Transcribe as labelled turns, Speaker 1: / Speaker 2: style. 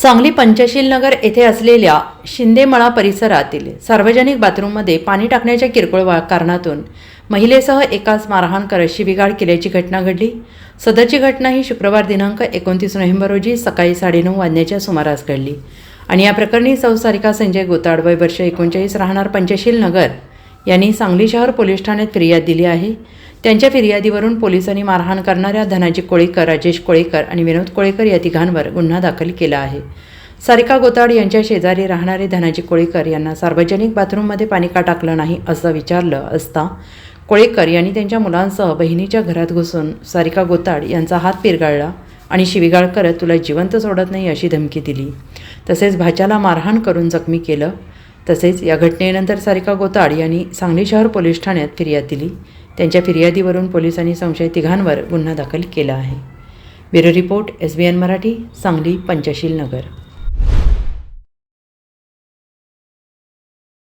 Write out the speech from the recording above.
Speaker 1: सांगली पंचशील नगर येथे असलेल्या शिंदेमळा परिसरातील सार्वजनिक बाथरूममध्ये पाणी टाकण्याच्या किरकोळ कारणातून महिलेसह एकास मारहाण करत शिवीगाळ केल्याची घटना घडली। सदरची घटना ही शुक्रवार दिनांक 29 नोव्हेंबर रोजी सकाळी 9:30 वाजण्याच्या सुमारास घडली आणि या प्रकरणी सौ सारिका संजय गोताड वय वर्ष 39 राहणार पंचशील नगर यांनी सांगली शहर पोलीस ठाण्यात फिर्याद दिली आहे। त्यांच्या फिर्यादीवरून पोलिसांनी मारहाण करणाऱ्या धनाजी कोळेकर, राजेश कोळेकर आणि विनोद कोळेकर या तिघांवर गुन्हा दाखल केला आहे। सारिका गोताड यांच्या शेजारी राहणारे धनाजी कोळेकर यांना सार्वजनिक बाथरूममध्ये पाणी का टाकलं नाही असं विचारलं असता कोळेकर यांनी त्यांच्या मुलांसह बहिणीच्या घरात घुसून सारिका गोताड यांचा हात पिरगाळला आणि शिवीगाळ करत तुला जिवंत सोडत नाही अशी धमकी दिली। तसेच भाच्याला मारहाण करून जखमी केलं। तसेच या घटनेनंतर सारिका गोताड यांनी सांगली शहर पोलीस ठाण्यात फिर्याद दिली। त्यांच्या फिर्यादीवरून पोलिसांनी संशयित तिघांवर गुन्हा दाखल केला आहे। Bureau report SBN Marathi, Sangli Panchsheel नगर।